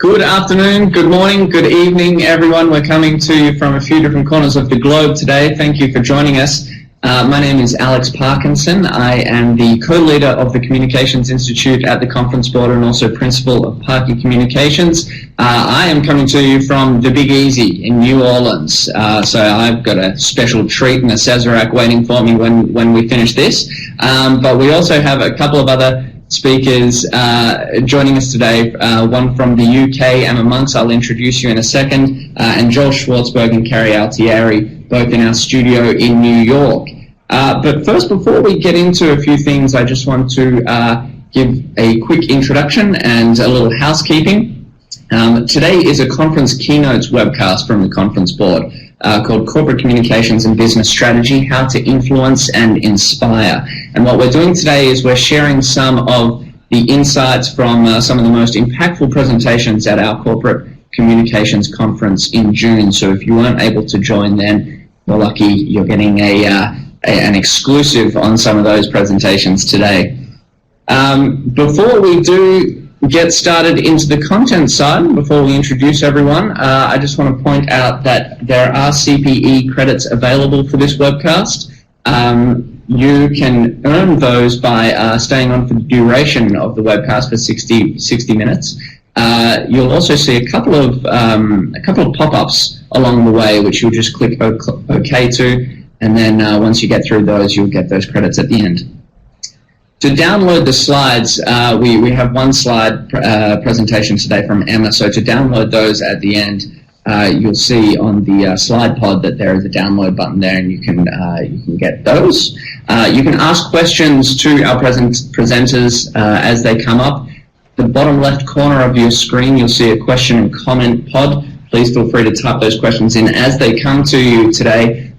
Good afternoon, good morning, good evening, everyone. We're coming to you from a few different corners of the globe today. Thank you for joining us. My name is Alex Parkinson. I am the co-leader of the Communications Institute at the Conference Board and also principal of Parky Communications. I am coming to you from the Big Easy in New Orleans. So I've got a special treat and a Sazerac waiting for me when we finish this. But we also have a couple of other speakers joining us today, one from the UK, Emma Monks, I'll introduce you in a second, and Joel Schwartzberg and Carrie Altieri, both in our studio in New York. But first, before we get into a few things, I just want to give a quick introduction and a little housekeeping. Today is a conference keynotes webcast from the Conference Board called Corporate Communications and Business Strategy, How to Influence and Inspire. And what we're doing today is we're sharing some of the insights from some of the most impactful presentations at our Corporate Communications Conference in June. So if you weren't able to join then, you're lucky you're getting an exclusive on some of those presentations today. Before we do get started into the content side, before we introduce everyone, I just want to point out that there are CPE credits available for this webcast. You can earn those by staying on for the duration of the webcast for 60 minutes. You'll also see a couple of pop-ups along the way, which you'll just click OK to, and then once you get through those, you'll get those credits at the end. To download the slides, we have one slide presentation today from Emma, so to download those at the end, you'll see on the slide pod that there is a download button there, and you can get those. You can ask questions to our presenters as they come up. The bottom left corner of your screen, you'll see a question and comment pod. Please feel free to type those questions in as they come to you today.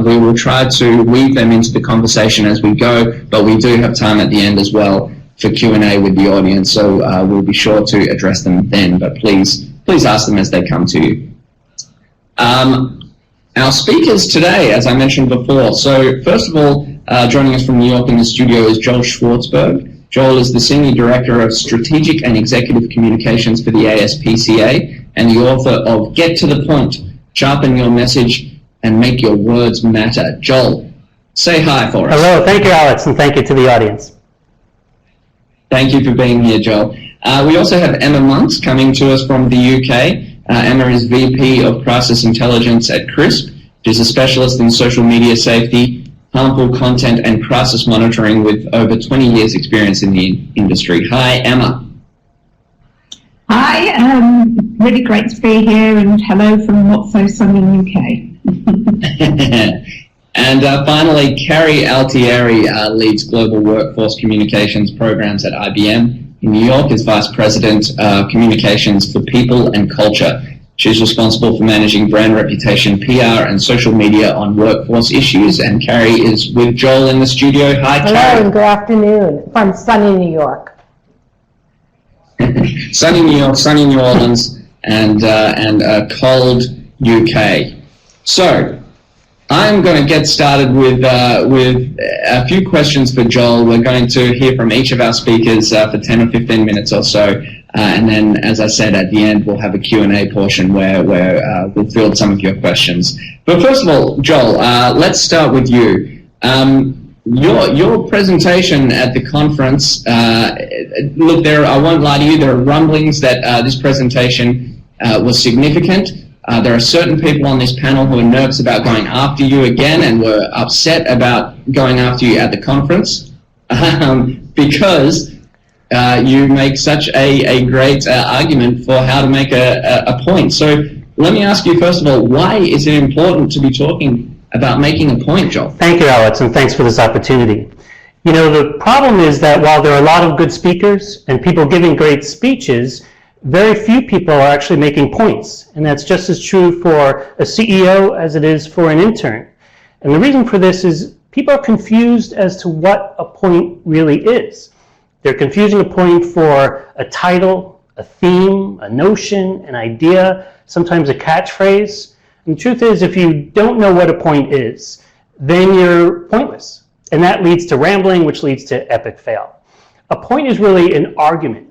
We will try to weave them into the conversation as we go, but we do have time at the end as well for Q&A with the audience, so we'll be sure to address them then, but please ask them as they come to you. Our speakers today, as I mentioned before, so first of all, joining us from New York in the studio is Joel Schwartzberg. Joel is the Senior Director of Strategic and Executive Communications for the ASPCA and the author of Get to the Point, Sharpen Your Message and Make Your Words Matter. Joel, say hi for us. Hello, thank you, Alex, and thank you to the audience. Thank you for being here, Joel. We also have Emma Monks coming to us from the UK. Emma is VP of Crisis Intelligence at CRISP. She's a specialist in social media safety, harmful content, and crisis monitoring with over 20 years' experience in the industry. Hi, Emma. Hi, really great to be here, and hello from not so sunny UK. And finally, Carrie Altieri leads Global Workforce Communications Programs at IBM in New York as Vice President of Communications for People and Culture. She's responsible for managing brand reputation, PR, and social media on workforce issues. And Carrie is with Joel in the studio. Hi, Carrie. Hello, and good afternoon from sunny New York. Sunny New York, sunny New Orleans, and cold UK. So I'm going to get started with a few questions for Joel. We're going to hear from each of our speakers for 10 or 15 minutes or so, and then, as I said, at the end we'll have a Q&A portion where we'll field some of your questions. But first of all, Joel, let's start with you. Your presentation at the conference, look, I won't lie to you, there are rumblings that this presentation was significant. There are certain people on this panel who are nervous about going after you again and were upset about going after you at the conference because you make such a great argument for how to make a point. So let me ask you, first of all, why is it important to be talking about making a point, Joel? Thank you, Alex, and thanks for this opportunity. You know, the problem is that while there are a lot of good speakers and people giving great speeches, very few people are actually making points. And that's just as true for a CEO as it is for an intern. And the reason for this is people are confused as to what a point really is. They're confusing a point for a title, a theme, a notion, an idea, sometimes a catchphrase. And the truth is, if you don't know what a point is, then you're pointless. And that leads to rambling, which leads to epic fail. A point is really an argument.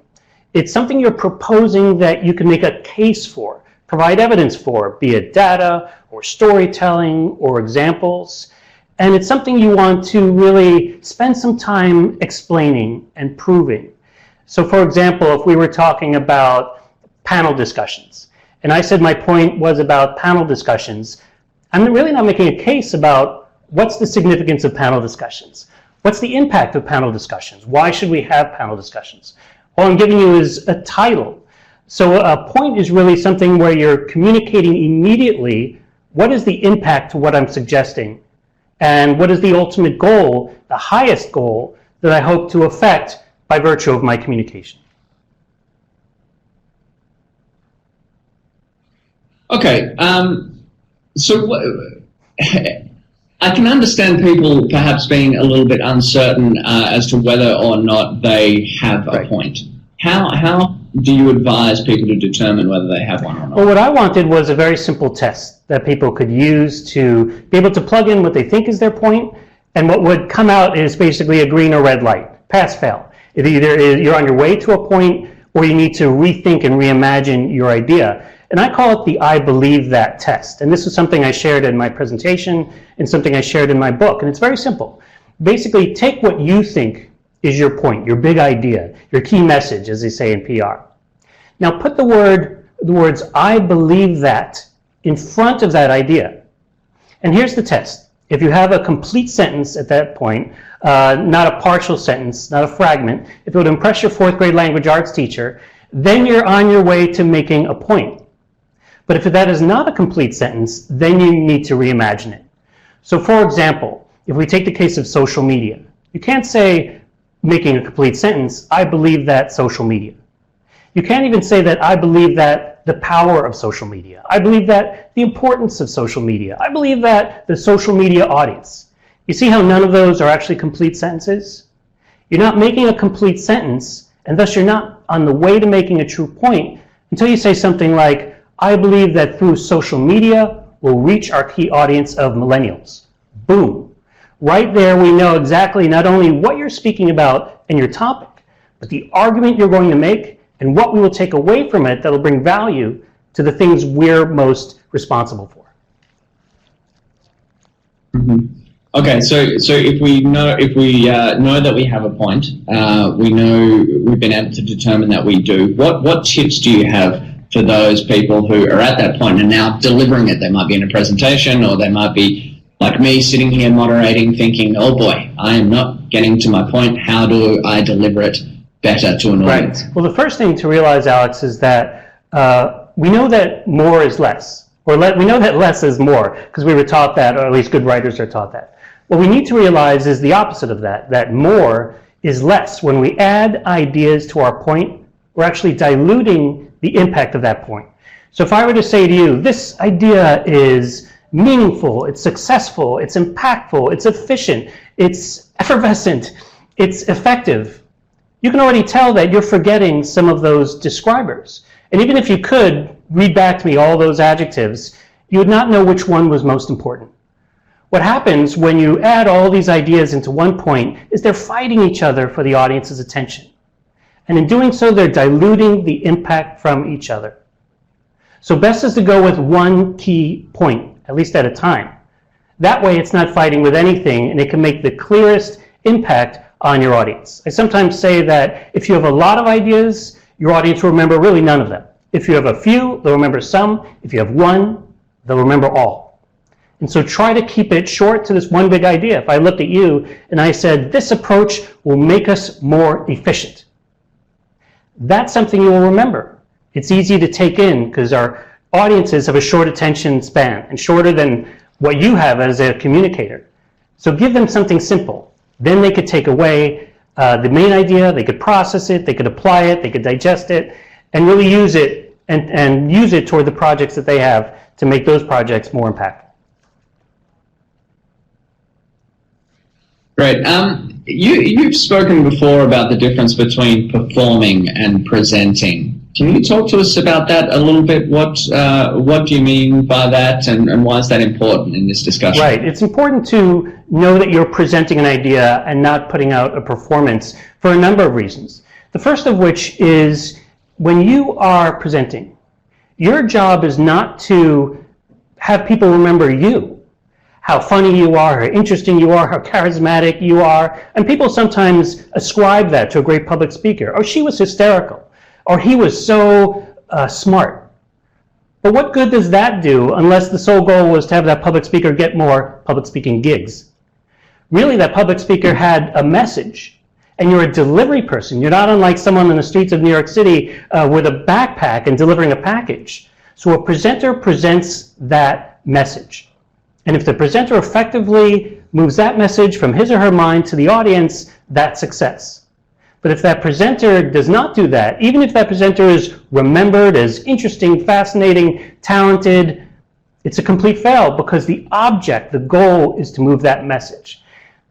It's something you're proposing that you can make a case for, provide evidence for, be it data or storytelling or examples. And it's something you want to really spend some time explaining and proving. So for example, if we were talking about panel discussions, and I said my point was about panel discussions, I'm really not making a case about what's the significance of panel discussions. What's the impact of panel discussions? Why should we have panel discussions? All I'm giving you is a title. So a point is really something where you're communicating immediately what is the impact to what I'm suggesting, and what is the ultimate goal, the highest goal that I hope to affect by virtue of my communication. Okay, so I can understand people perhaps being a little bit uncertain as to whether or not they have a point. How do you advise people to determine whether they have one or not? Well, what I wanted was a very simple test that people could use to be able to plug in what they think is their point, and what would come out is basically a green or red light, pass, fail. It either is you're on your way to a point, or you need to rethink and reimagine your idea. And I call it the I believe that test. And this is something I shared in my presentation and something I shared in my book. And it's very simple. Basically, take what you think is your point, your big idea, your key message, as they say in PR. Now put the words I believe that in front of that idea. And here's the test. If you have a complete sentence at that point, not a partial sentence, not a fragment, if it would impress your 4th grade language arts teacher, then you're on your way to making a point. But if that is not a complete sentence, then you need to reimagine it. So for example, if we take the case of social media, you can't say, making a complete sentence, I believe that social media. You can't even say that I believe that the power of social media. I believe that the importance of social media. I believe that the social media audience. You see how none of those are actually complete sentences? You're not making a complete sentence, and thus you're not on the way to making a true point until you say something like, I believe that through social media, we'll reach our key audience of millennials. Boom. Right there, we know exactly not only what you're speaking about and your topic, but the argument you're going to make and what we will take away from it that'll bring value to the things we're most responsible for. Mm-hmm. Okay, so if we know that we have a point, we know we've been able to determine that we do. What tips do you have for those people who are at that point and now delivering it? They might be in a presentation, or they might be like me sitting here moderating thinking, oh boy, I am not getting to my point. How do I deliver it better to an audience? Right. Well, the first thing to realize, Alex, is that we know that more is less. Or we know that less is more, because we were taught that, or at least good writers are taught that. What we need to realize is the opposite of that, that more is less. When we add ideas to our point, we're actually diluting the impact of that point. So if I were to say to you, this idea is meaningful, it's successful, it's impactful, it's efficient, it's effervescent, it's effective, you can already tell that you're forgetting some of those describers. And even if you could read back to me all those adjectives, you would not know which one was most important. What happens when you add all these ideas into one point is they're fighting each other for the audience's attention. And in doing so, they're diluting the impact from each other. So best is to go with one key point, at least at a time. That way it's not fighting with anything, and it can make the clearest impact on your audience. I sometimes say that if you have a lot of ideas, your audience will remember really none of them. If you have a few, they'll remember some. If you have one, they'll remember all. And so try to keep it short to this one big idea. If I looked at you and I said, this approach will make us more efficient, that's something you will remember. It's easy to take in because our audiences have a short attention span and shorter than what you have as a communicator. So give them something simple. Then they could take away the main idea, they could process it, they could apply it, they could digest it, and really use it and use it toward the projects that they have to make those projects more impactful. Great. You've spoken before about the difference between performing and presenting. Can you talk to us about that a little bit? What do you mean by that, and why is that important in this discussion? Right. It's important to know that you're presenting an idea and not putting out a performance for a number of reasons. The first of which is when you are presenting, your job is not to have people remember you, how funny you are, how interesting you are, how charismatic you are. And people sometimes ascribe that to a great public speaker. Oh, she was hysterical. Or he was so smart. But what good does that do unless the sole goal was to have that public speaker get more public speaking gigs? Really, that public speaker had a message. And you're a delivery person. You're not unlike someone in the streets of New York City with a backpack and delivering a package. So a presenter presents that message. And if the presenter effectively moves that message from his or her mind to the audience, that's success. But if that presenter does not do that, even if that presenter is remembered as interesting, fascinating, talented, it's a complete fail because the object, the goal, is to move that message.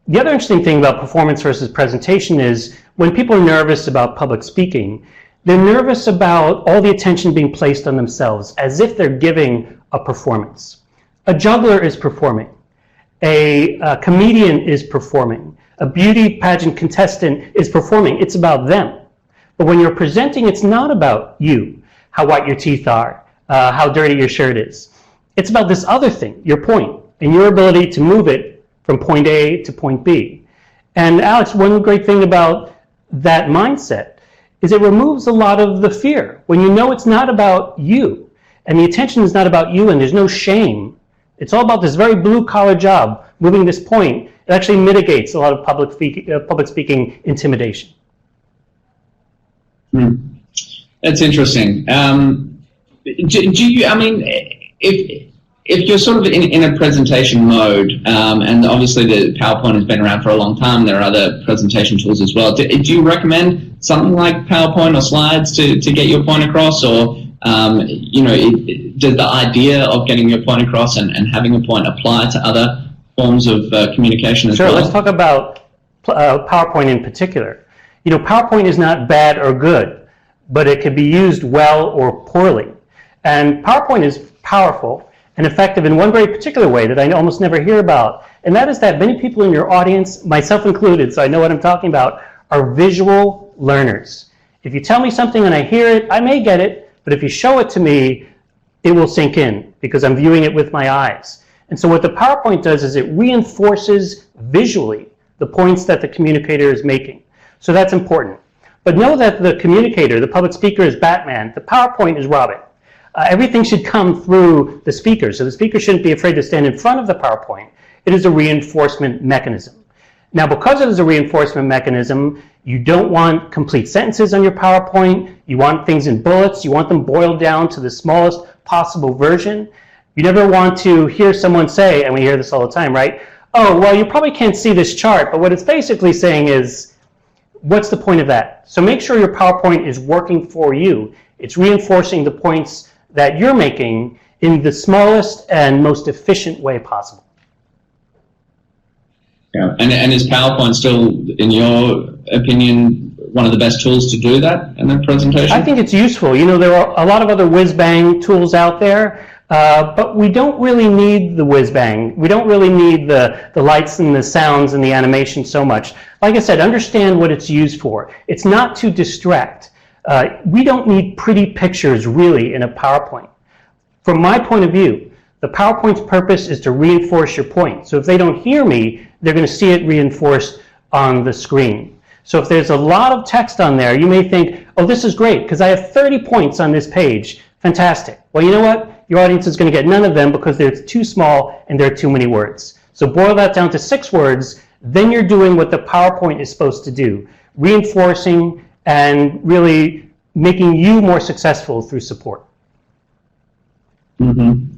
The other interesting thing about performance versus presentation is when people are nervous about public speaking, they're nervous about all the attention being placed on themselves as if they're giving a performance. A juggler is performing. A comedian is performing. A beauty pageant contestant is performing. It's about them. But when you're presenting, it's not about you, how white your teeth are, how dirty your shirt is. It's about this other thing, your point, and your ability to move it from point A to point B. And Alex, one great thing about that mindset is it removes a lot of the fear. When you know it's not about you, and the attention is not about you, and there's no shame, it's all about this very blue-collar job, moving this point. It actually mitigates a lot of public speaking intimidation. That's interesting. Do you, I mean, if you're sort of in a presentation mode, and obviously the PowerPoint has been around for a long time, there are other presentation tools as well. Do you recommend something like PowerPoint or slides to get your point across, or you know, does the idea of getting your point across and having a point apply to other forms of communication as well? Sure, let's talk about PowerPoint in particular. You know, PowerPoint is not bad or good, but it can be used well or poorly. And PowerPoint is powerful and effective in one very particular way that I almost never hear about, and that is that many people in your audience, myself included, so I know what I'm talking about, are visual learners. If you tell me something and I hear it, I may get it, but if you show it to me, it will sink in because I'm viewing it with my eyes. And so what the PowerPoint does is it reinforces visually the points that the communicator is making. So that's important. But know that the communicator, the public speaker, is Batman. The PowerPoint is Robin. Everything should come through the speaker. So the speaker shouldn't be afraid to stand in front of the PowerPoint. It is a reinforcement mechanism. Now, because it is a reinforcement mechanism, you don't want complete sentences on your PowerPoint. You want things in bullets. You want them boiled down to the smallest possible version. You never want to hear someone say, and we hear this all the time, right? Oh, well, you probably can't see this chart, but what it's basically saying is, what's the point of that? So make sure your PowerPoint is working for you. It's reinforcing the points that you're making in the smallest and most efficient way possible. Yeah. And is PowerPoint still, in your opinion, one of the best tools to do that in a presentation? I think it's useful. You know, there are a lot of other whiz-bang tools out there, but we don't really need the whiz-bang. We don't really need the lights and the sounds and the animation so much. Like I said, understand what it's used for. It's not to distract. We don't need pretty pictures, really, in a PowerPoint. From my point of view, the PowerPoint's purpose is to reinforce your point. So if they don't hear me, they're going to see it reinforced on the screen. So if there's a lot of text on there, you may think, oh, this is great, because I have 30 points on this page. Fantastic. Well, you know what? Your audience is going to get none of them because they're too small and there are too many words. So boil that down to 6 words, then you're doing what the PowerPoint is supposed to do, reinforcing and really making you more successful through support. Mm-hmm.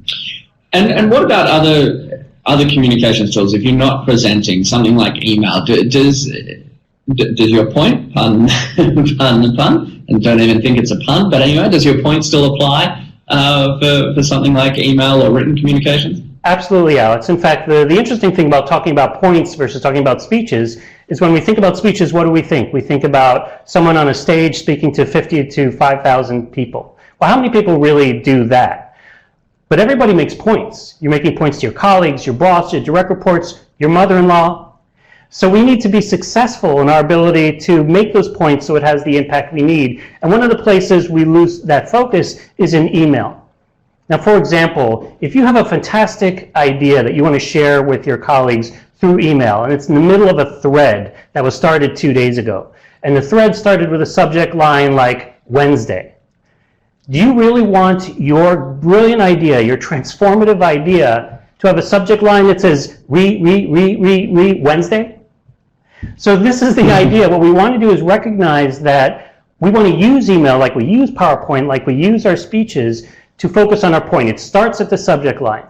And what about other communications tools? If you're not presenting, something like email, does your point, pun the pun, and don't even think it's a pun, but anyway, does your point still apply for something like email or written communications? Absolutely, Alex. In fact, the interesting thing about talking about points versus talking about speeches is when we think about speeches, what do we think? We think about someone on a stage speaking to 50 to 5,000 people. Well, how many people really do that? But everybody makes points. You're making points to your colleagues, your boss, your direct reports, your mother-in-law. So we need to be successful in our ability to make those points so it has the impact we need. And one of the places we lose that focus is in email. Now, for example, if you have a fantastic idea that you want to share with your colleagues through email, and it's in the middle of a thread that was started 2 days ago, and the thread started with a subject line like Wednesday, do you really want your brilliant idea, your transformative idea, to have a subject line that says Wednesday? So this is the idea. What we want to do is recognize that we want to use email like we use PowerPoint, like we use our speeches, to focus on our point. It starts at the subject line.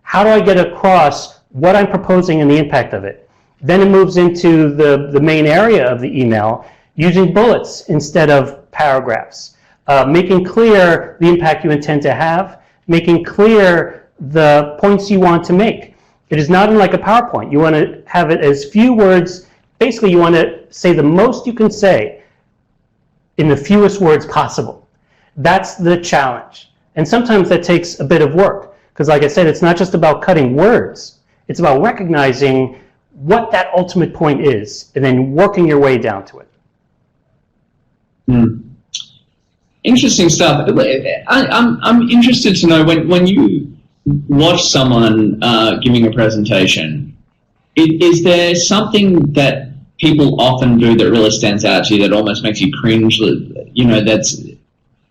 How do I get across what I'm proposing and the impact of it? Then it moves into the main area of the email, using bullets instead of paragraphs, making clear the impact you intend to have, making clear the points you want to make. It is not unlike a PowerPoint. You want to have it as few words. Basically, you want to say the most you can say in the fewest words possible. That's the challenge. And sometimes that takes a bit of work, because like I said, it's not just about cutting words. It's about recognizing what that ultimate point is and then working your way down to it. Interesting stuff. I'm interested to know, when you watch someone giving a presentation, is there something that people often do that really stands out to you that almost makes you cringe, you know,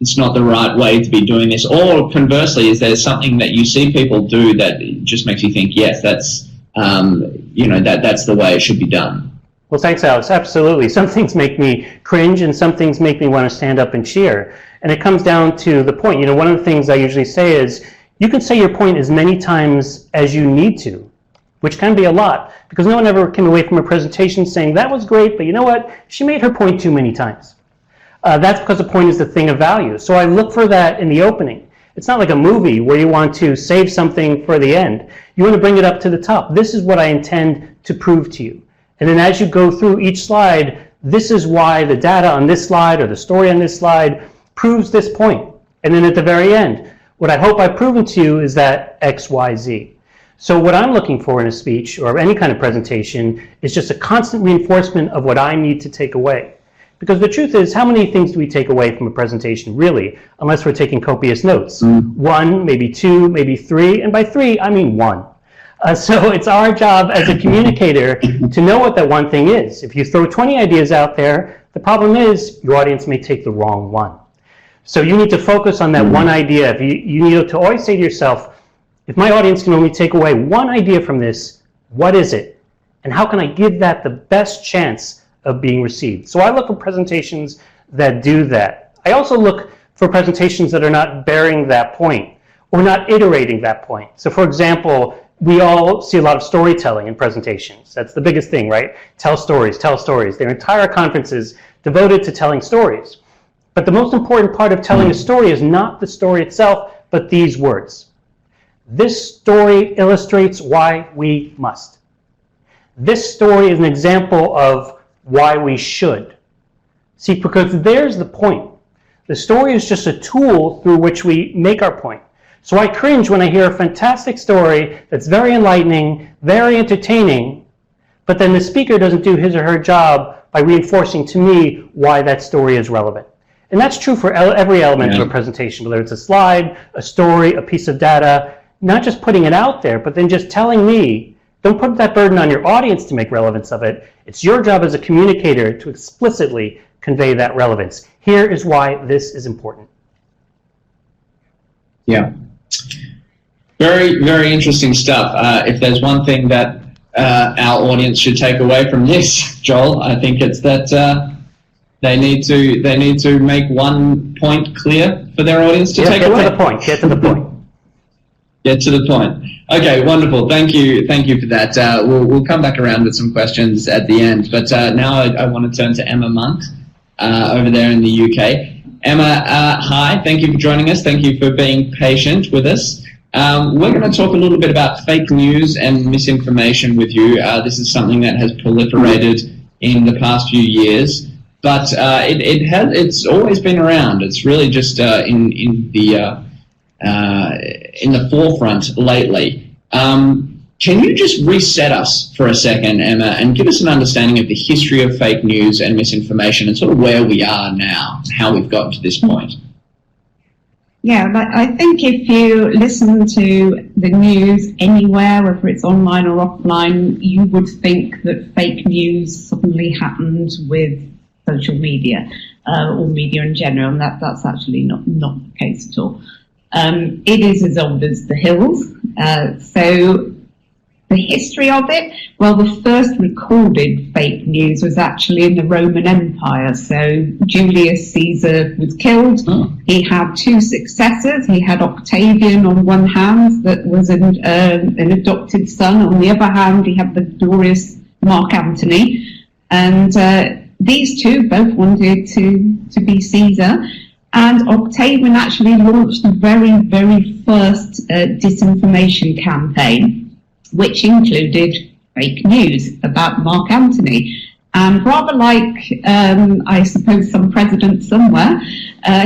it's not the right way to be doing this? Or conversely, is there something that you see people do that just makes you think, yes, that's, you know, that's the way it should be done? Well, thanks, Alex. Absolutely. Some things make me cringe and some things make me want to stand up and cheer. And it comes down to the point. You know, one of the things I usually say is, you can say your point as many times as you need to, which can be a lot, because no one ever came away from a presentation saying, that was great, but you know what? She made her point too many times. That's because the point is the thing of value. So I look for that in the opening. It's not like a movie where you want to save something for the end. You want to bring it up to the top. This is what I intend to prove to you. And then as you go through each slide, this is why the data on this slide or the story on this slide proves this point. And then at the very end, what I hope I've proven to you is that X, Y, Z. So what I'm looking for in a speech or any kind of presentation is just a constant reinforcement of what I need to take away. Because the truth is, how many things do we take away from a presentation, really, unless we're taking copious notes? One, maybe two, maybe three, and by three, I mean one. So it's our job as a communicator to know what that one thing is. If you throw 20 ideas out there, the problem is your audience may take the wrong one. So you need to focus on that one idea. If you need to always say to yourself, if my audience can only take away one idea from this, what is it? And how can I give that the best chance of being received? So I look for presentations that do that. I also look for presentations that are not bearing that point or not iterating that point. So for example, we all see a lot of storytelling in presentations. That's the biggest thing, right? Tell stories, tell stories. Their entire conference is devoted to telling stories. But the most important part of telling a story is not the story itself, but these words. This story illustrates why we must. This story is an example of why we should. See, because there's the point. The story is just a tool through which we make our point. So I cringe when I hear a fantastic story that's very enlightening, very entertaining, but then the speaker doesn't do his or her job by reinforcing to me why that story is relevant. And that's true for every element of a presentation, whether it's a slide, a story, a piece of data, not just putting it out there, but then just telling me, don't put that burden on your audience to make relevance of it. It's your job as a communicator to explicitly convey that relevance. Here is why this is important. Yeah. Very, very interesting stuff. If there's one thing that our audience should take away from this, Joel, I think it's that they need to make one point clear for their audience to take away. Get to the point. Get to the point. Get to the point. Okay, wonderful. Thank you for that. We'll come back around with some questions at the end. But now I want to turn to Emma Monk over there in the UK. Emma, hi. Thank you for joining us. Thank you for being patient with us. We're going to talk a little bit about fake news and misinformation with you. This is something that has proliferated in the past few years, but it's always been around. It's really just in the forefront lately. Can you just reset us for a second, Emma, and give us an understanding of the history of fake news and misinformation and sort of where we are now, how we've gotten to this point? Yeah, but I think if you listen to the news anywhere, whether it's online or offline, you would think that fake news suddenly happened with social media or media in general, and that's actually not the case at all. It is as old as the hills. So the history of it, well, the first recorded fake news was actually in the Roman Empire. So Julius Caesar was killed. He had two successors. He had Octavian on one hand, that was an adopted son. On the other hand, he had the glorious Mark Antony. And these two both wanted to be Caesar. And Octavian actually launched the very, very first disinformation campaign, which included fake news about Mark Antony. And rather like, I suppose, some president somewhere,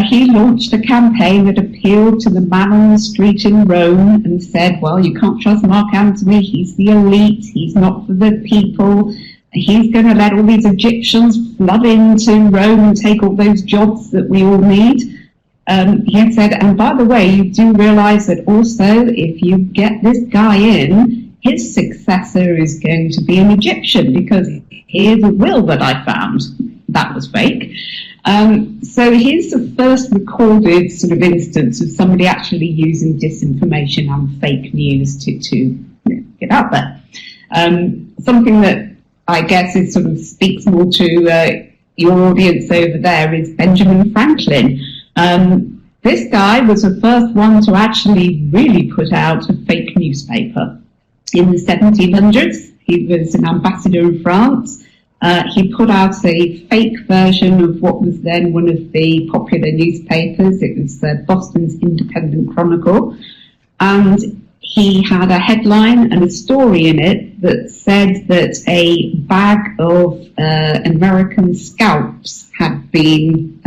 he launched a campaign that appealed to the man on the street in Rome and said, well, you can't trust Mark Antony, he's the elite, he's not for the people, he's going to let all these Egyptians flood into Rome and take all those jobs that we all need. He had said, and by the way, you do realize that also if you get this guy in, his successor is going to be an Egyptian, because here's a will that I found. That was fake. So here's the first recorded sort of instance of somebody actually using disinformation and fake news to get out there. Something that I guess is sort of speaks more to your audience over there is Benjamin Franklin. This guy was the first one to actually really put out a fake newspaper. In the 1700s, he was an ambassador in France. He put out a fake version of what was then one of the popular newspapers. It was Boston's Independent Chronicle. And he had a headline and a story in it that said that a bag of American scalps had been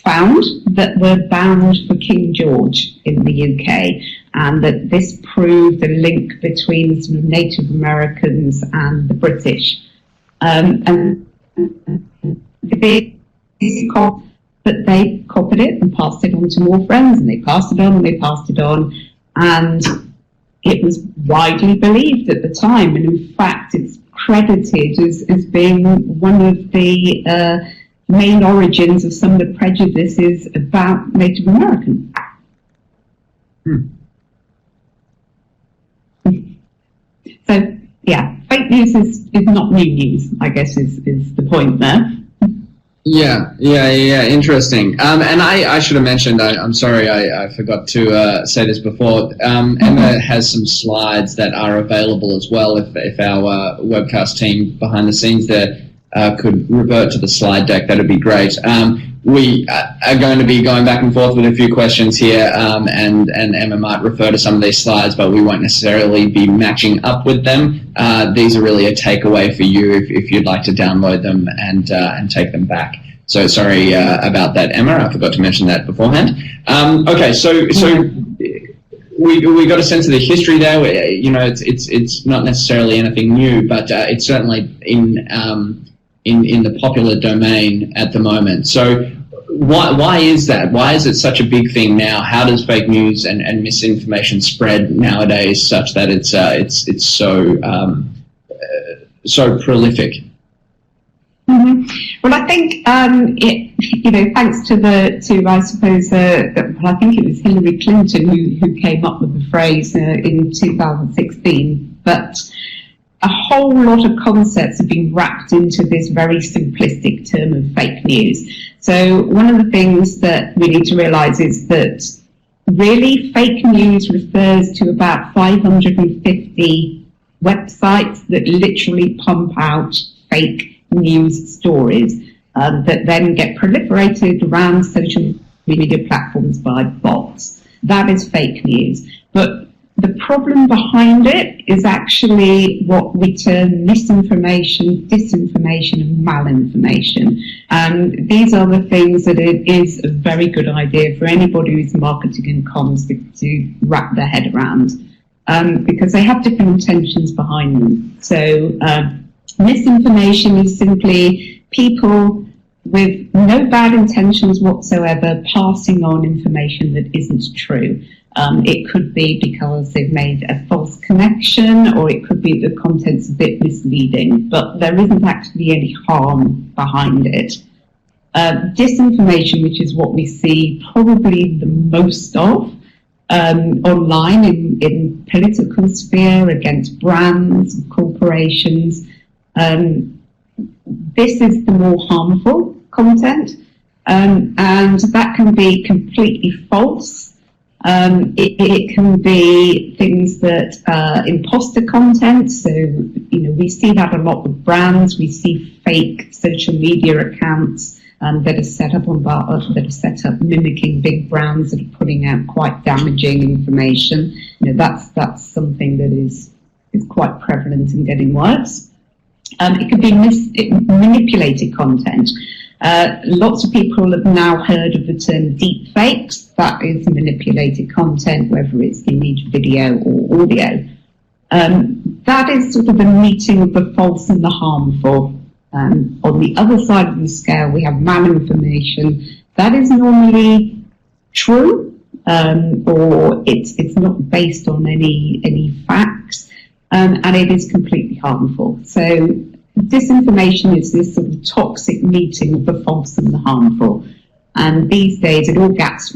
found that were bound for King George in the UK, and that this proved a link between sort of Native Americans and the British. And the big cop, but they copied it and passed it on to more friends, and they passed it on and they passed it on, and it was widely believed at the time, and in fact it's credited as being one of the main origins of some of the prejudices about Native Americans. So, yeah, fake news is not new news, I guess is the point there. Yeah, interesting. And I should have mentioned, I'm sorry, I forgot to say this before, Emma has some slides that are available as well. If our webcast team behind the scenes there could revert to the slide deck, that would be great. We are going to be going back and forth with a few questions here, and Emma might refer to some of these slides, but we won't necessarily be matching up with them. These are really a takeaway for you if you'd like to download them and take them back. So sorry about that, Emma. I forgot to mention that beforehand. Okay, so we got a sense of the history there. You know, it's not necessarily anything new, but it's certainly in the popular domain at the moment. So why is that? Why is it such a big thing now? How does fake news and misinformation spread nowadays such that it's so prolific? Mm-hmm. Well, I think thanks to I suppose I think it was Hillary Clinton who came up with the phrase in 2016, but a whole lot of concepts have been wrapped into this very simplistic term of fake news. So one of the things that we need to realize is that really fake news refers to about 550 websites that literally pump out fake news stories that then get proliferated around social media platforms by bots. That is fake news. But the problem behind it is actually what we term misinformation, disinformation, and malinformation. And these are the things that it is a very good idea for anybody who's marketing and comms to wrap their head around. because they have different intentions behind them. So misinformation is simply people with no bad intentions whatsoever passing on information that isn't true. It could be because they've made a false connection, or it could be the content's a bit misleading, but there isn't actually any harm behind it. Disinformation, which is what we see probably the most of online in political sphere against brands and corporations, this is the more harmful content, and that can be completely false. It can be things that imposter content. So, we see that a lot with brands. We see fake social media accounts that are set up mimicking big brands that are putting out quite damaging information. That's something that is quite prevalent and getting worse. It could be manipulated content. Lots of people have now heard of the term deep fakes. That is manipulated content, whether it's image, video, or audio. That is sort of a meeting of the false and the harmful. On the other side of the scale, we have malinformation. That is normally true, or it's not based on any facts, and it is completely harmful. So disinformation is this sort of toxic meeting of the false and the harmful. And these days it all gets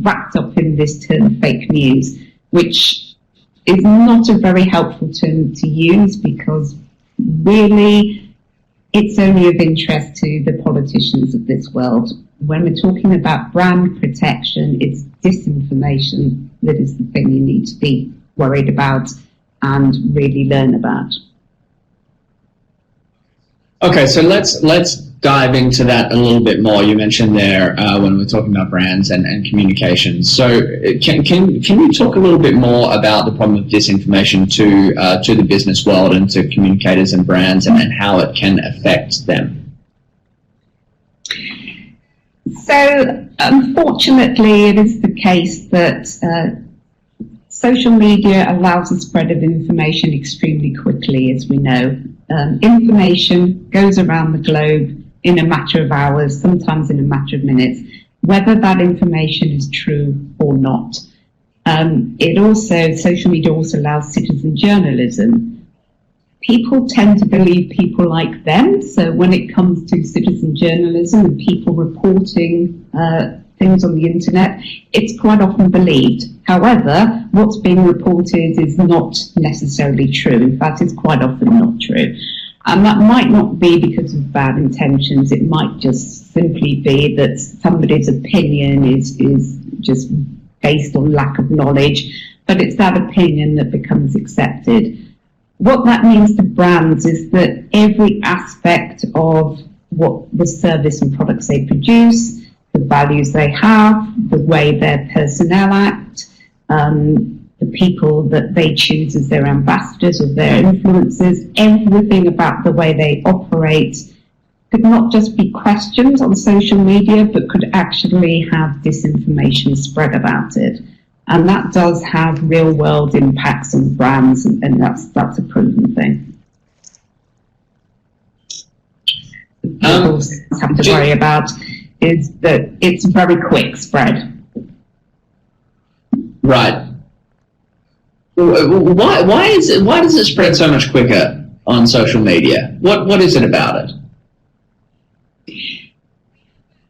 wrapped up in this term fake news, which is not a very helpful term to use, because really it's only of interest to the politicians of this world. When we're talking about brand protection, it's disinformation that is the thing you need to be worried about and really learn about. Okay, so let's dive into that a little bit more. You mentioned there when we're talking about brands and communications. So can you talk a little bit more about the problem of disinformation to the business world and to communicators and brands, and how it can affect them? So unfortunately, it is the case that social media allows the spread of information extremely quickly, as we know. Information goes around the globe in a matter of hours, sometimes in a matter of minutes, whether that information is true or not. Social media also allows citizen journalism. People tend to believe people like them, so when it comes to citizen journalism and people reporting things on the internet, it's quite often believed. However, what's being reported is not necessarily true. In fact, it's quite often not true. And that might not be because of bad intentions. It might just simply be that somebody's opinion is just based on lack of knowledge, but it's that opinion that becomes accepted. What that means to brands is that every aspect of what the service and products they produce, the values they have, the way their personnel act, the people that they choose as their ambassadors or their influencers, everything about the way they operate could not just be questioned on social media, but could actually have disinformation spread about it. And that does have real world impacts on brands, and that's a proven thing. People have to worry about is that it's very quick spread. Right. Why does it spread so much quicker on social media? What is it about it?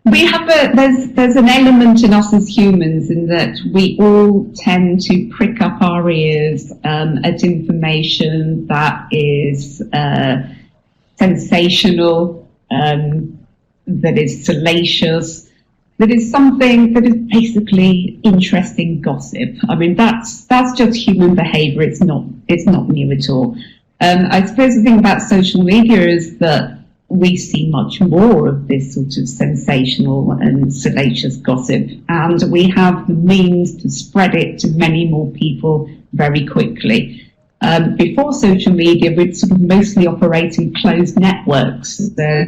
We have there's an element in us as humans in that we all tend to prick up our ears at information that is sensational, that is salacious, that is something that is basically interesting gossip. I mean, that's just human behavior. It's not new at all. I suppose the thing about social media is that we see much more of this sort of sensational and salacious gossip, and we have the means to spread it to many more people very quickly. Before social media, we'd sort of mostly operate in closed networks. So,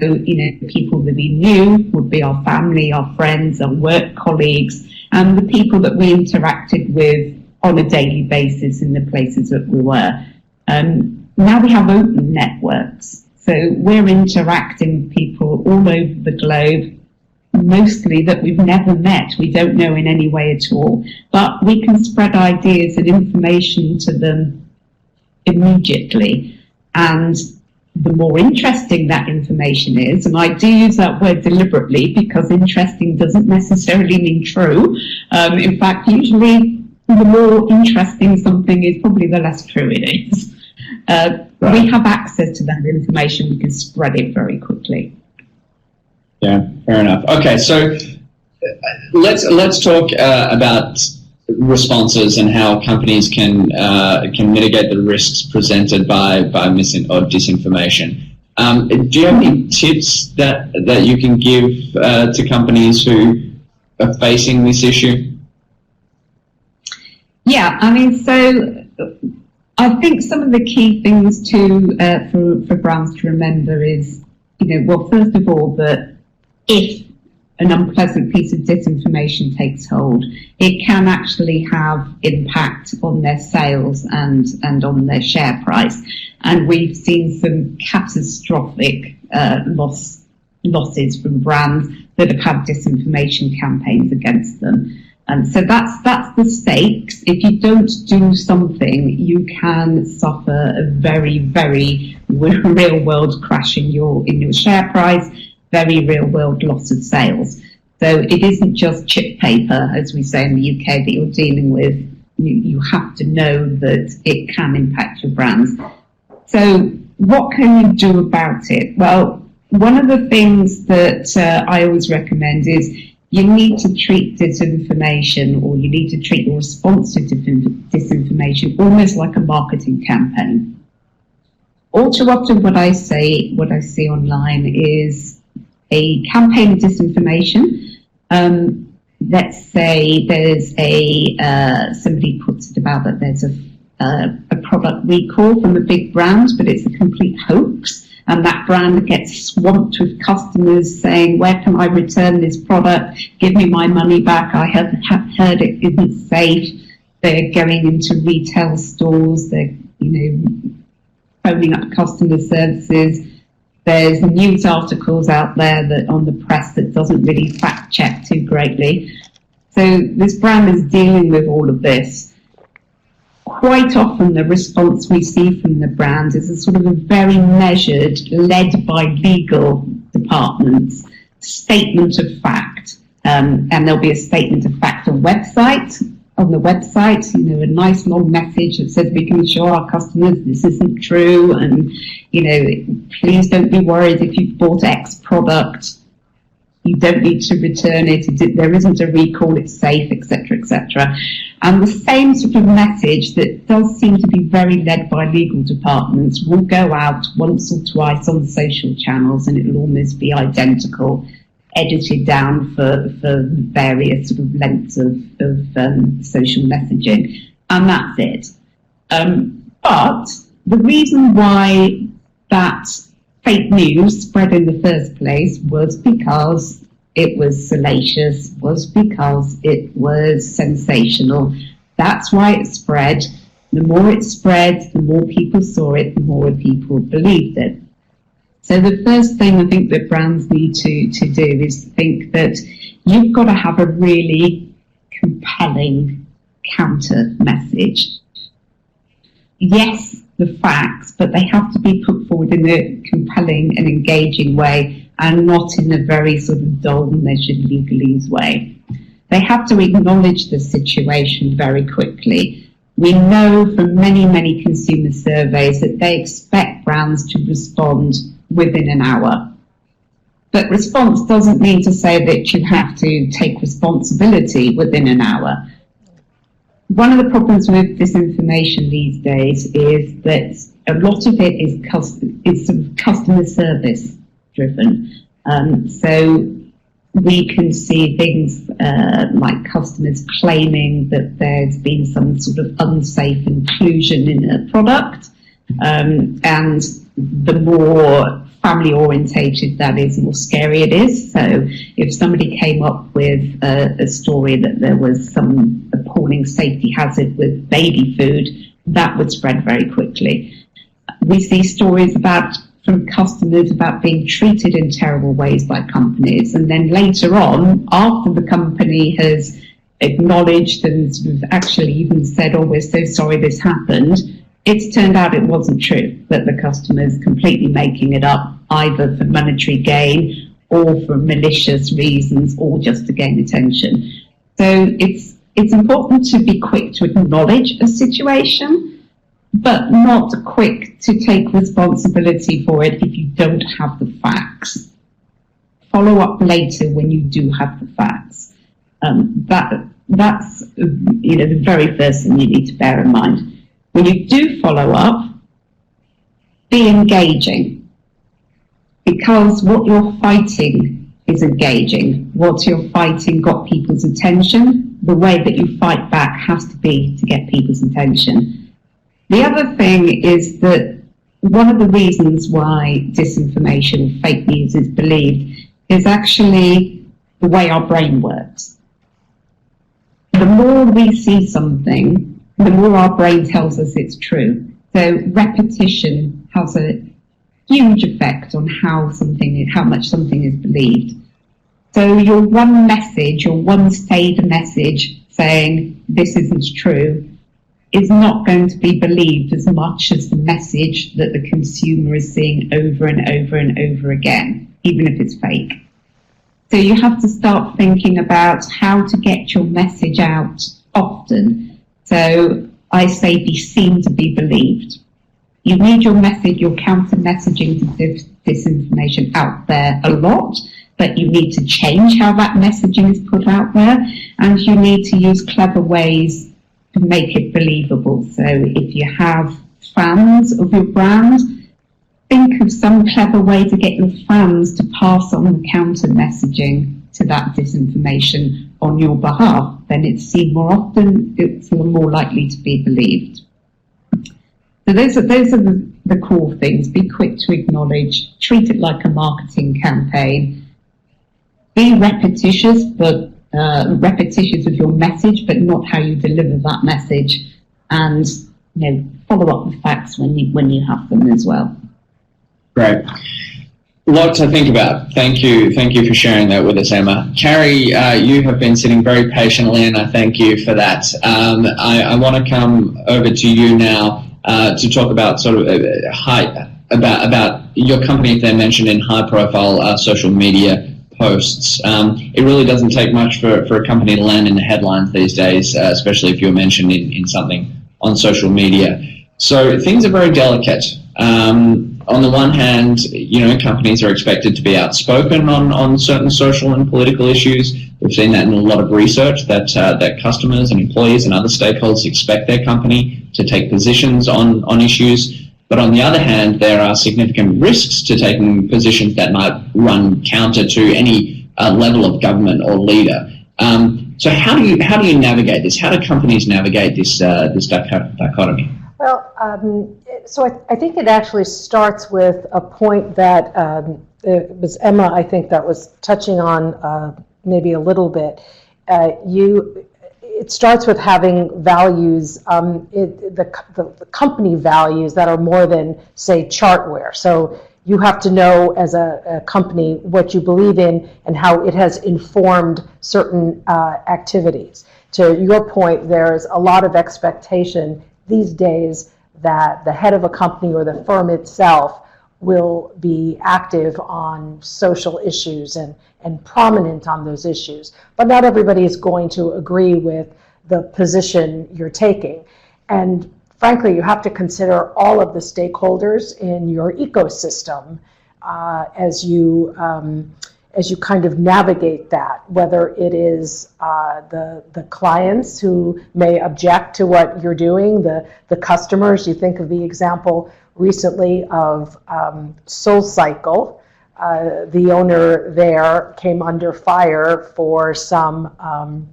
people that we knew would be our family, our friends, our work colleagues, and the people that we interacted with on a daily basis in the places that we were. Now we have open networks, so we're interacting with people all over the globe, mostly that we've never met, we don't know in any way at all, but we can spread ideas and information to them immediately. And the more interesting that information is, and I do use that word deliberately because interesting doesn't necessarily mean true. In fact, usually the more interesting something is, probably the less true it is. Right. We have access to that information, we can spread it very quickly. Yeah, fair enough. Okay, so let's talk about responses and how companies can mitigate the risks presented by or disinformation. Do you have any tips that you can give to companies who are facing this issue? Yeah, I mean, so I think some of the key things for brands to remember is, well, first of all, that if an unpleasant piece of disinformation takes hold, it can actually have impact on their sales and on their share price. And we've seen some catastrophic losses from brands that have had disinformation campaigns against them. So that's the stakes. If you don't do something, you can suffer a very, very real world crash in your share price, very real world loss of sales. So it isn't just chip paper, as we say in the UK, that you're dealing with. You have to know that it can impact your brands. So what can you do about it? Well, one of the things that I always recommend is you need to treat disinformation, or you need to treat your response to disinformation almost like a marketing campaign. All too often what I see online is a campaign of disinformation. Let's say there's somebody puts it about that there's a product recall from a big brand, but it's a complete hoax. And that brand gets swamped with customers saying, where can I return this product? Give me my money back. I have heard it isn't safe. They're going into retail stores. They're, phoning up customer services. There's news articles out there that on the press that doesn't really fact check too greatly. So this brand is dealing with all of this. Quite often the response we see from the brand is a sort of a very measured, led by legal departments, statement of fact. And there'll be a statement of fact on the website, a nice long message that says we can assure our customers this isn't true, and, please don't be worried if you've bought X product, you don't need to return it, there isn't a recall, it's safe, etc., etc. And the same sort of message that does seem to be very led by legal departments will go out once or twice on social channels, and it'll almost be identical, edited down for various sort of lengths of social messaging, and that's it. But the reason why that fake news spread in the first place was because it was salacious, was because it was sensational. That's why it spread. The more it spread, the more people saw it, the more people believed it. So the first thing I think that brands need to do is think that you've got to have a really compelling counter message. Yes, the facts, but they have to be put forward in a compelling and engaging way, and not in a very sort of dull, measured, legalese way. They have to acknowledge the situation very quickly. We know from many, many consumer surveys that they expect brands to respond within an hour. But response doesn't mean to say that you have to take responsibility within an hour. One of the problems with disinformation these days is that a lot of it is sort of customer service driven. So we can see things like customers claiming that there's been some sort of unsafe inclusion in a product, and the more family orientated that is, the more scary it is. So if somebody came up with a story that there was some appalling running safety hazard with baby food, that would spread very quickly. We see stories from customers about being treated in terrible ways by companies, and then later on, after the company has acknowledged and sort of actually even said, oh, we're so sorry this happened, it's turned out it wasn't true, that the customer's completely making it up, either for monetary gain or for malicious reasons or just to gain attention. So it's important to be quick to acknowledge a situation, but not quick to take responsibility for it if you don't have the facts. Follow up later when you do have the facts. That's the very first thing you need to bear in mind. When you do follow up, be engaging, because what you're fighting is engaging. What you're fighting got people's attention. The way that you fight back has to be to get people's attention. The other thing is that one of the reasons why disinformation, fake news is believed is actually the way our brain works. The more we see something, the more our brain tells us it's true. So repetition has a huge effect on how much something is believed. So your one message, your one stated message saying this isn't true, is not going to be believed as much as the message that the consumer is seeing over and over and over again, even if it's fake. So you have to start thinking about how to get your message out often. So I say be seen to be believed. You need your message, your counter messaging to disinformation out there a lot, but you need to change how that messaging is put out there, and you need to use clever ways to make it believable. So if you have fans of your brand, think of some clever way to get your fans to pass on the counter messaging to that disinformation on your behalf. Then it's seen more often, it's more likely to be believed. So those are the core things. Be quick to acknowledge, treat it like a marketing campaign. Be repetitious, but repetitious of your message, but not how you deliver that message. And follow up the facts when you have them as well. Great. A lot to think about. Thank you for sharing that with us, Emma. Carrie, you have been sitting very patiently, and I thank you for that. I want to come over to you now to talk about sort of about your company, if they're mentioned in high-profile social media posts. It really doesn't take much for a company to land in the headlines these days, especially if you're mentioned in something on social media. So things are very delicate. On the one hand, companies are expected to be outspoken on certain social and political issues. We've seen that in a lot of research, that customers and employees and other stakeholders expect their company to take positions on issues. But on the other hand, there are significant risks to taking positions that might run counter to any level of government or leader. So how do you navigate this? How do companies navigate this dichotomy? Well, so I think it actually starts with a point that it was Emma, I think, that was touching on maybe a little bit. It starts with having values, the company values that are more than, say, chartware. So you have to know as a company what you believe in and how it has informed certain activities. To your point, there's a lot of expectation these days that the head of a company or the firm itself will be active on social issues and prominent on those issues. But not everybody is going to agree with the position you're taking. And frankly, you have to consider all of the stakeholders in your ecosystem as you kind of navigate that, whether it is the clients who may object to what you're doing, the customers. You think of the example recently of SoulCycle. The owner there came under fire for some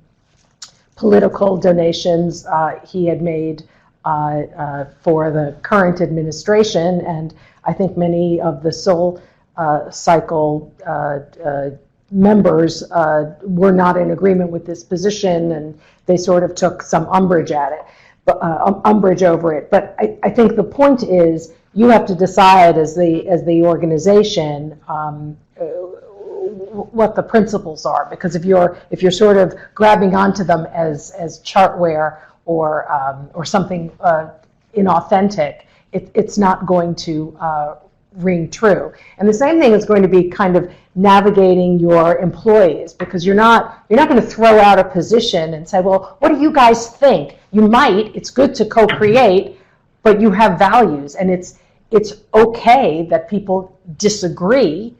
political donations he had made for the current administration, and I think many of the SoulCycle members were not in agreement with this position, and they sort of took some umbrage at it, umbrage over it. But I think the point is you have to decide as the organization what the principles are, because if you're sort of grabbing onto them as chartware or something inauthentic, it's not going to ring true. And the same thing is going to be kind of navigating your employees, because you're not going to throw out a position and say, well, what do you guys think? You might. It's good to co-create, but you have values, and it's okay that people disagree,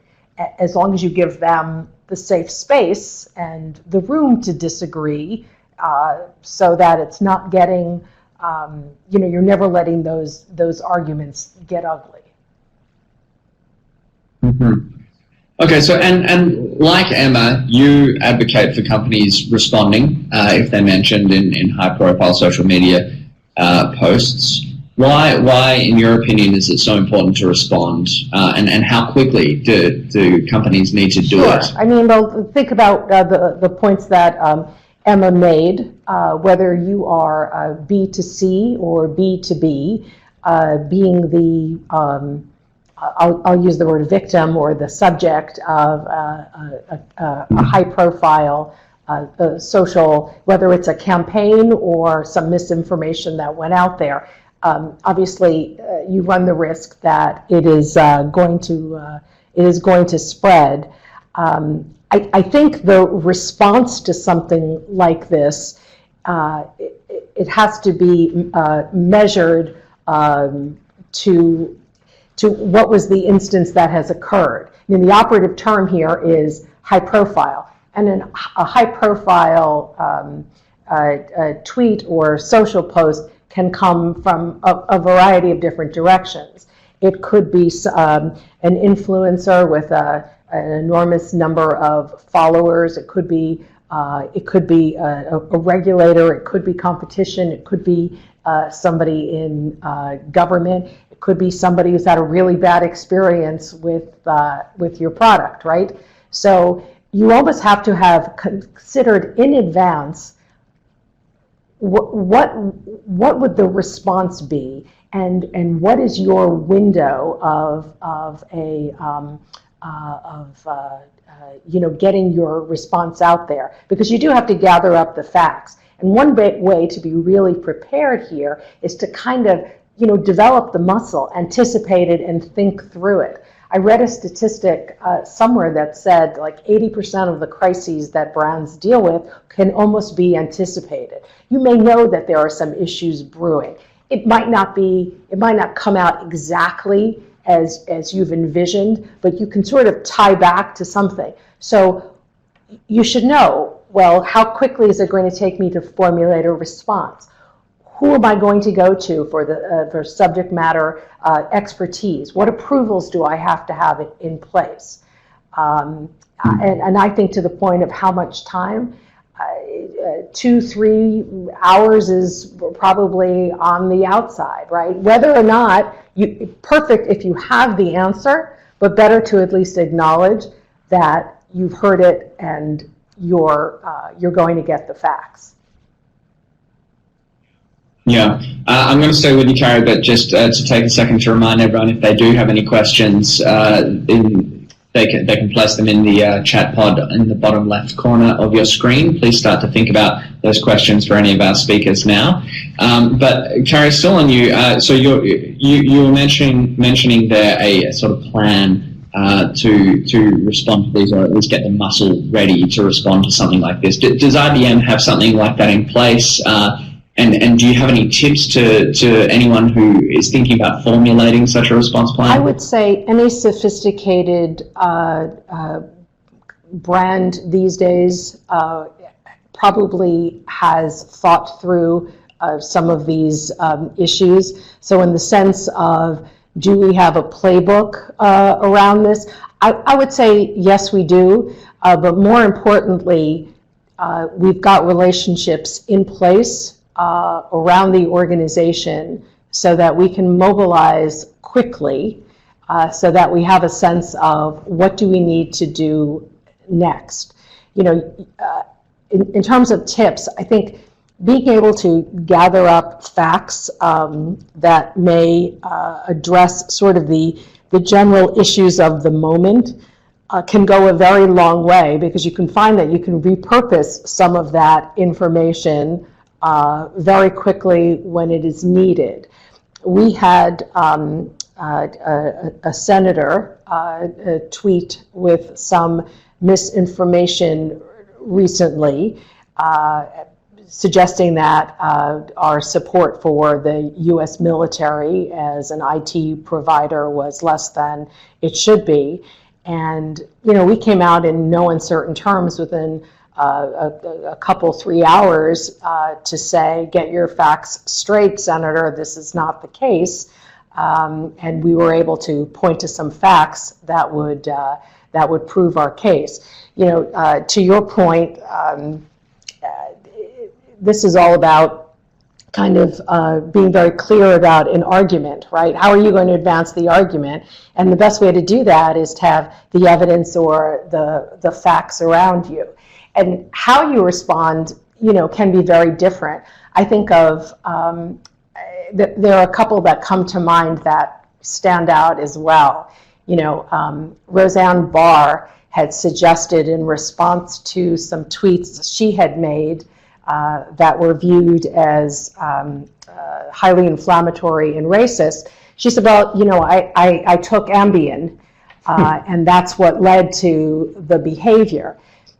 as long as you give them the safe space and the room to disagree, so that it's not getting, you're never letting those arguments get ugly. Mm-hmm. Okay, so and like Emma, you advocate for companies responding if they're mentioned in high-profile social media posts. Why, in your opinion, is it so important to respond, and how quickly do companies need to do it? I mean, well, think about the points that Emma made, whether you are B2C or B2B, being the, I'll use the word victim or the subject of a high-profile social, whether it's a campaign or some misinformation that went out there. Obviously, you run the risk that it is going to spread. I think the response to something like this, it has to be measured to what was the instance that has occurred. I mean, the operative term here is high profile, and a high profile tweet or social post can come from a variety of different directions. It could be an influencer with an enormous number of followers. It could be a regulator. It could be competition. It could be somebody in government. It could be somebody who's had a really bad experience with your product, right? So you almost have to have considered in advance what would the response be, and what is your window of getting your response out there, because you do have to gather up the facts. And one way to be really prepared here is to kind of develop the muscle, anticipate it, and think through it. I read a statistic somewhere that said like 80% of the crises that brands deal with can almost be anticipated. You may know that there are some issues brewing. It might not come out exactly as you've envisioned, but you can sort of tie back to something. So you should know, well, how quickly is it going to take me to formulate a response? Who am I going to go to for subject matter expertise? What approvals do I have to have in place? And I think to the point of how much time, 2-3 hours is probably on the outside, right? Whether or not, perfect if you have the answer, but better to at least acknowledge that you've heard it and you're going to get the facts. Yeah, I'm going to stay with you, Carrie, but just to take a second to remind everyone, if they do have any questions, they can place them in the chat pod in the bottom left corner of your screen. Please start to think about those questions for any of our speakers now. But Carrie, still on you. So you were mentioning there a sort of plan to respond to these, or at least get the muscle ready to respond to something like this. Does IBM have something like that in place? And do you have any tips to anyone who is thinking about formulating such a response plan? I would say any sophisticated brand these days probably has thought through some of these issues. So in the sense of, do we have a playbook around this? I would say yes, we do. But more importantly, we've got relationships in place around the organization so that we can mobilize quickly, so that we have a sense of what do we need to do next. In terms of tips, I think being able to gather up facts that may address sort of the general issues of the moment can go a very long way, because you can find that you can repurpose some of that information very quickly when it is needed. We had a senator tweet with some misinformation recently, suggesting that our support for the U.S. military as an IT provider was less than it should be. And, we came out in no uncertain terms within a couple, 3 hours to say, get your facts straight, Senator, this is not the case. And we were able to point to some facts that would prove our case. To your point, this is all about kind of being very clear about an argument, right? How are you going to advance the argument? And the best way to do that is to have the evidence or the facts around you. And how you respond, can be very different. I think of, there are a couple that come to mind that stand out as well. Roseanne Barr had suggested, in response to some tweets she had made that were viewed as highly inflammatory and racist, she said, well, I took Ambien, and that's what led to the behavior.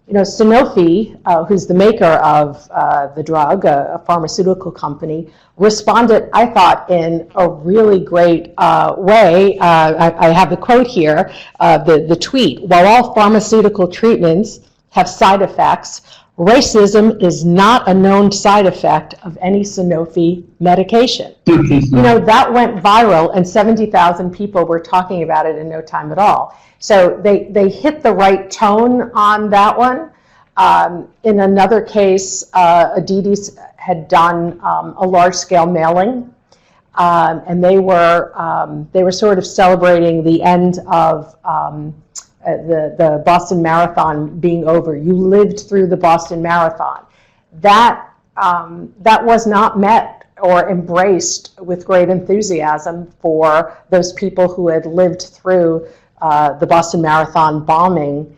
Sanofi, who's the maker of the drug, a pharmaceutical company, responded, I thought, in a really great way. I have the quote here, the tweet: while all pharmaceutical treatments have side effects, racism is not a known side effect of any Sanofi medication. That went viral, and 70,000 people were talking about it in no time at all. So they hit the right tone on that one. In another case, Adidas had done a large-scale mailing, and they were sort of celebrating the end of the Boston Marathon being over. You lived through the Boston Marathon. That was not met or embraced with great enthusiasm for those people who had lived through the Boston Marathon bombing,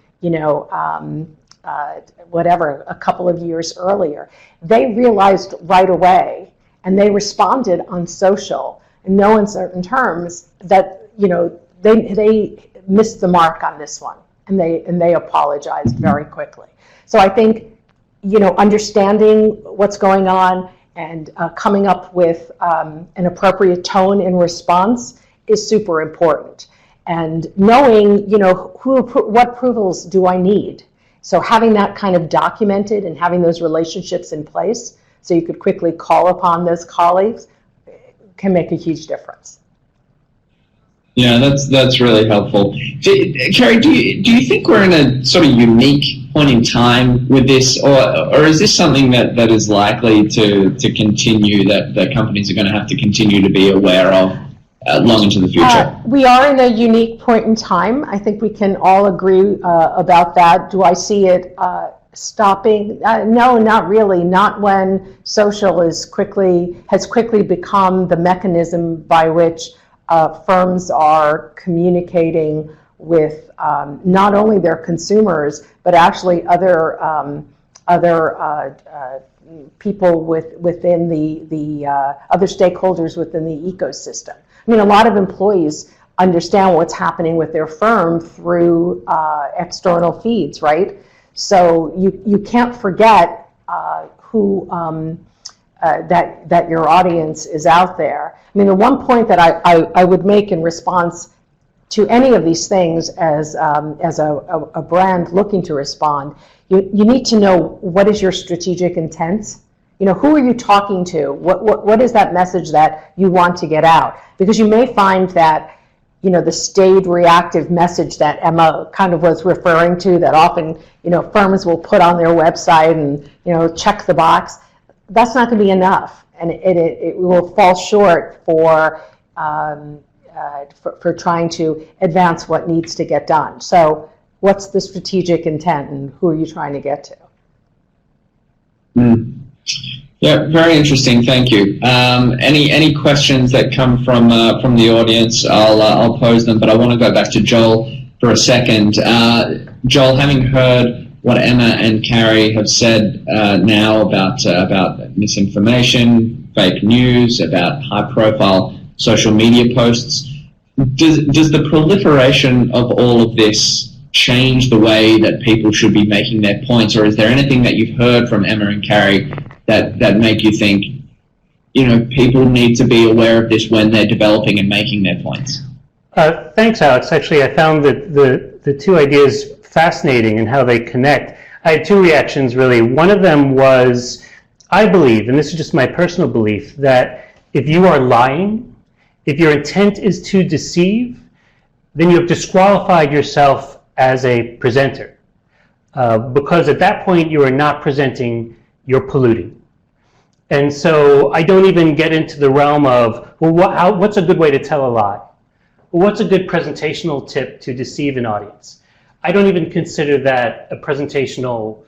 a couple of years earlier. They realized right away, and they responded on social, in no uncertain terms, that they missed the mark on this one, and they apologized very quickly. So I think understanding what's going on and coming up with an appropriate tone in response is super important. And knowing what approvals do I need. So having that kind of documented and having those relationships in place so you could quickly call upon those colleagues can make a huge difference. Yeah, that's really helpful. Carrie, do you think we're in a sort of unique point in time with this, or is this something that is likely to continue, that companies are going to have to continue to be aware of long into the future? We are in a unique point in time. I think we can all agree about that. Do I see it stopping? No, not really. Not when social has quickly become the mechanism by which firms are communicating with not only their consumers, but actually other people within the other stakeholders within the ecosystem. I mean, a lot of employees understand what's happening with their firm through external feeds, right? So you can't forget who that your audience is out there. I mean, the one point that I would make in response to any of these things as a brand looking to respond, you need to know what is your strategic intent. Who are you talking to? What is that message that you want to get out? Because you may find that, the staid reactive message that Emma kind of was referring to, that often, firms will put on their website and, check the box. That's not going to be enough, and it will fall short for trying to advance what needs to get done. So what's the strategic intent and who are you trying to get to? Yeah, very interesting. Thank you. Any questions that come from the audience? I'll pose them, but I want to go back to Joel for a second. Joel, having heard what Emma and Carrie have said now about misinformation, fake news, about high-profile social media posts, does the proliferation of all of this change the way that people should be making their points, or is there anything that you've heard from Emma and Carrie that make you think, people need to be aware of this when they're developing and making their points? Thanks, Alex. Actually, I found that the two ideas fascinating and how they connect. I had two reactions, really. One of them was, I believe, and this is just my personal belief, that if you are lying, if your intent is to deceive, then you have disqualified yourself as a presenter. Because at that point, you are not presenting, you're polluting. And so I don't even get into the realm of, well, what's a good way to tell a lie? Well, what's a good presentational tip to deceive an audience? I don't even consider that a presentational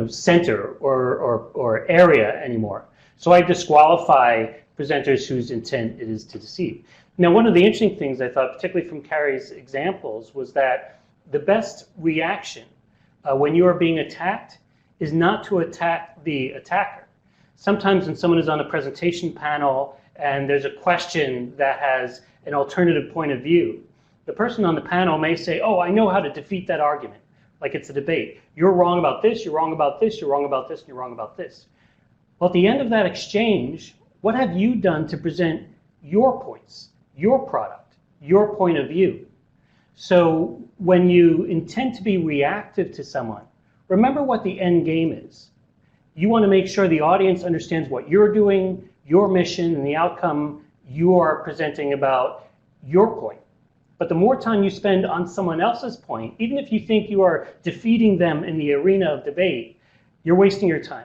center or area anymore. So I disqualify presenters whose intent it is to deceive. Now, one of the interesting things I thought, particularly from Carrie's examples, was that the best reaction when you are being attacked is not to attack the attacker. Sometimes when someone is on a presentation panel and there's a question that has an alternative point of view, the person on the panel may say, oh, I know how to defeat that argument, like it's a debate. You're wrong about this, you're wrong about this, you're wrong about this, and you're wrong about this. Well, at the end of that exchange, what have you done to present your points, your product, your point of view? So when you intend to be reactive to someone, remember what the end game is. You want to make sure the audience understands what you're doing, your mission, and the outcome you are presenting about your point. But the more time you spend on someone else's point, even if you think you are defeating them in the arena of debate, you're wasting your time.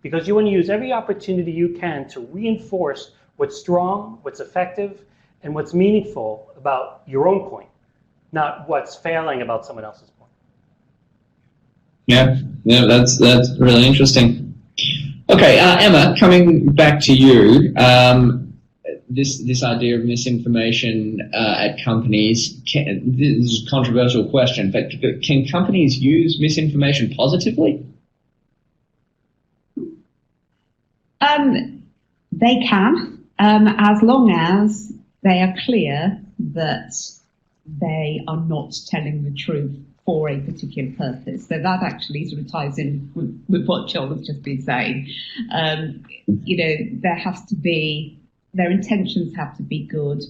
Because you want to use every opportunity you can to reinforce what's strong, what's effective, and what's meaningful about your own point, not what's failing about someone else's point. Yeah, that's really interesting. Okay, Emma, coming back to you, this idea of misinformation at companies, this is a controversial question, but can companies use misinformation positively? They can, as long as they are clear that they are not telling the truth for a particular purpose. So that actually sort of ties in with what Joel has just been saying. There has to be, their intentions have to be good,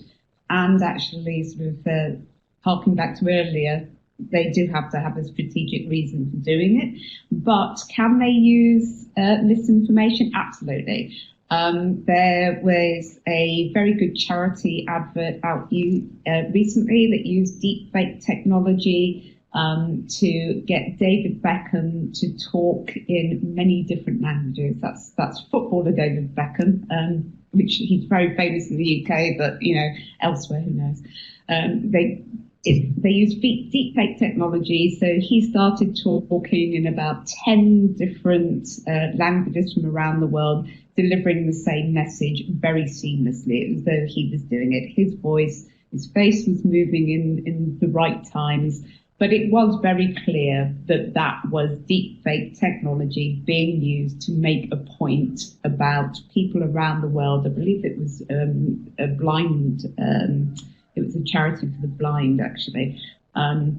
and actually sort of harking back to earlier, they do have to have a strategic reason for doing it. But can they use misinformation? Absolutely. There was a very good charity advert out recently that used deepfake technology to get David Beckham to talk in many different languages. That's footballer David Beckham, which he's very famous in the UK, but elsewhere, who knows? They used deepfake technology, so he started talking in about 10 different languages from around the world, delivering the same message very seamlessly. It was as though he was doing it. His voice, his face was moving in the right times, but it was very clear that that was deepfake technology being used to make a point about people around the world. I believe it was a blind. It was a charity for the blind, actually. So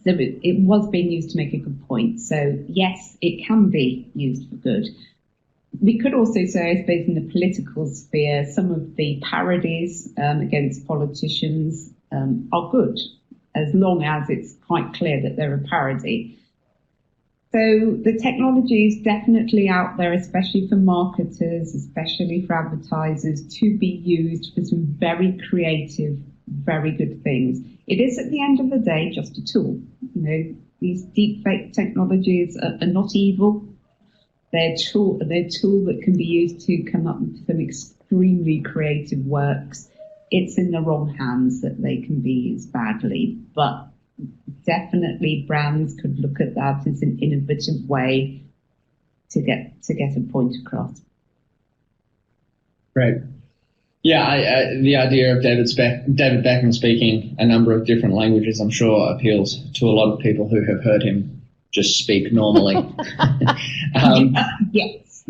it was being used to make a good point. So yes, it can be used for good. We could also say, I suppose, in the political sphere, some of the parodies against politicians are good, as long as it's quite clear that they're a parody. So the technology is definitely out there, especially for marketers, especially for advertisers, to be used for some very creative, very good things. It is, at the end of the day, just a tool. These deepfake technologies are not evil. They're a tool that can be used to come up with some extremely creative works. It's in the wrong hands that they can be used badly. But definitely brands could look at that as an innovative way to get a point across. Great. Yeah, the idea of David Beckham speaking a number of different languages, I'm sure, appeals to a lot of people who have heard him just speak normally. Yes.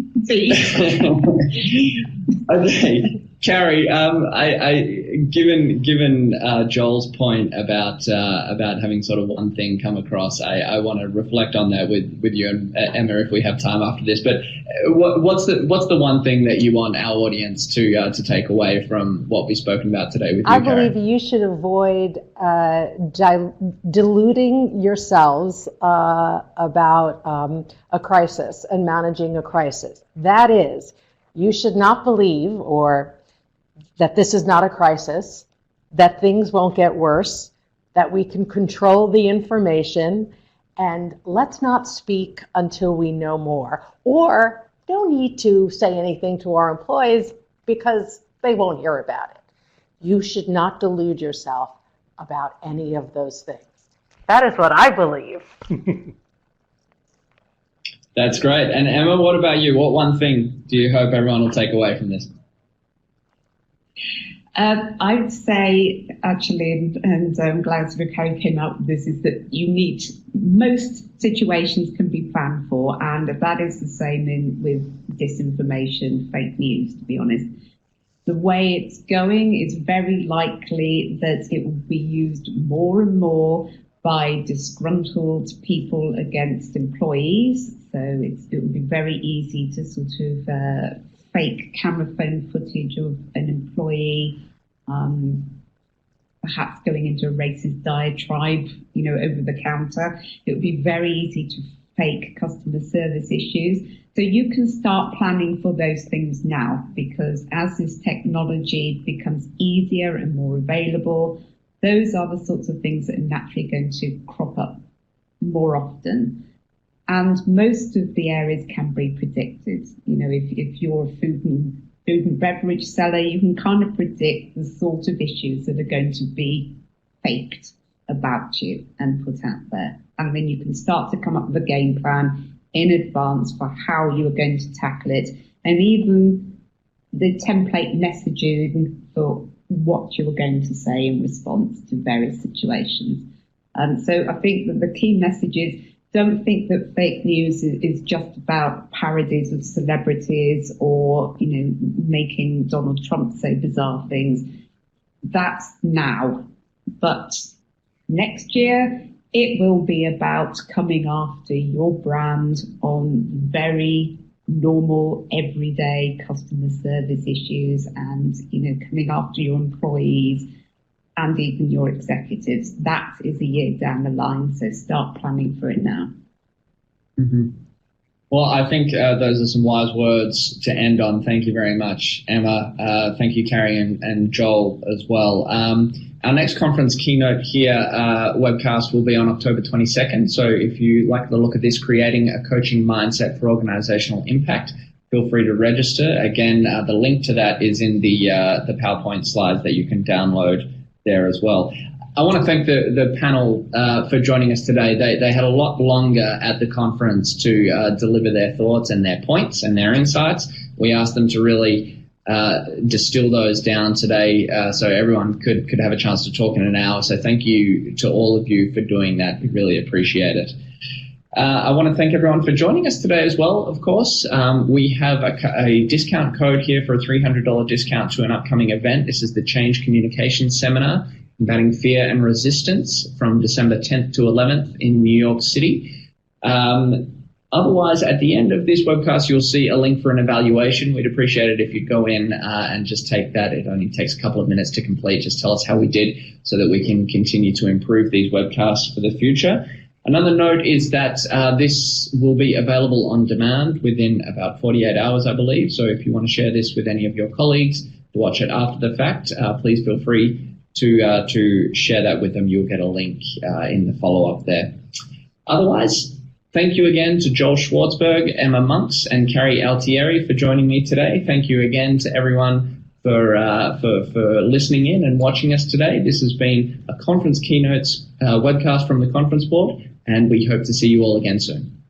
Okay, Carrie. Given Joel's point about having sort of one thing come across, I want to reflect on that with you and Emma if we have time after this. But what's the one thing that you want our audience to take away from what we've spoken about today with you, I Carrie? believe you should avoid deluding yourselves about a crisis and managing a crisis. That is, you should not believe or that this is not a crisis, that things won't get worse, that we can control the information, and let's not speak until we know more. Or don't need to say anything to our employees because they won't hear about it. You should not delude yourself about any of those things. That is what I believe. That's great. And Emma, what about you? What one thing do you hope everyone will take away from this? I would say, actually, and I'm glad Carrie came up with this, is that most situations can be planned for, and that is the same with disinformation, fake news, to be honest. The way it's going is very likely that it will be used more and more by disgruntled people against employees. So it will be very easy to sort of fake camera phone footage of an employee, perhaps going into a racist diatribe, over the counter. It would be very easy to fake customer service issues. So you can start planning for those things now, because as this technology becomes easier and more available, those are the sorts of things that are naturally going to crop up more often. And most of the areas can be predicted. If you're a food and beverage seller, you can kind of predict the sort of issues that are going to be faked about you and put out there. And then you can start to come up with a game plan in advance for how you are going to tackle it, and even the template messaging for what you are going to say in response to various situations. So I think that the key message is, don't think that fake news is just about parodies of celebrities or, making Donald Trump say bizarre things. That's now. But next year, it will be about coming after your brand on very normal, everyday customer service issues and, coming after your employees and even your executives. That is a year down the line, so start planning for it now. Mm-hmm. Well, I think those are some wise words to end on. Thank you very much, Emma. Thank you, Carrie and Joel as well. Our next conference keynote here webcast will be on October 22nd. So if you like the look of this, Creating a Coaching Mindset for Organizational Impact, feel free to register. Again, the link to that is in the PowerPoint slides that you can download there as well. I want to thank the panel for joining us today. They had a lot longer at the conference to deliver their thoughts and their points and their insights. We asked them to really distill those down today so everyone could have a chance to talk in an hour. So thank you to all of you for doing that. We really appreciate it. I want to thank everyone for joining us today as well, of course. We have a discount code here for a $300 discount to an upcoming event. This is the Change Communication Seminar, Combating Fear and Resistance, from December 10th to 11th in New York City. Otherwise, at the end of this webcast, you'll see a link for an evaluation. We'd appreciate it if you'd go in and just take that. It only takes a couple of minutes to complete. Just tell us how we did so that we can continue to improve these webcasts for the future. Another note is that this will be available on demand within about 48 hours, I believe. So if you want to share this with any of your colleagues to watch it after the fact, please feel free to share that with them. You'll get a link in the follow-up there. Otherwise, thank you again to Joel Schwartzberg, Emma Monks, and Carrie Altieri for joining me today. Thank you again to everyone for listening in and watching us today. This has been a conference keynotes webcast from the conference board, and we hope to see you all again soon.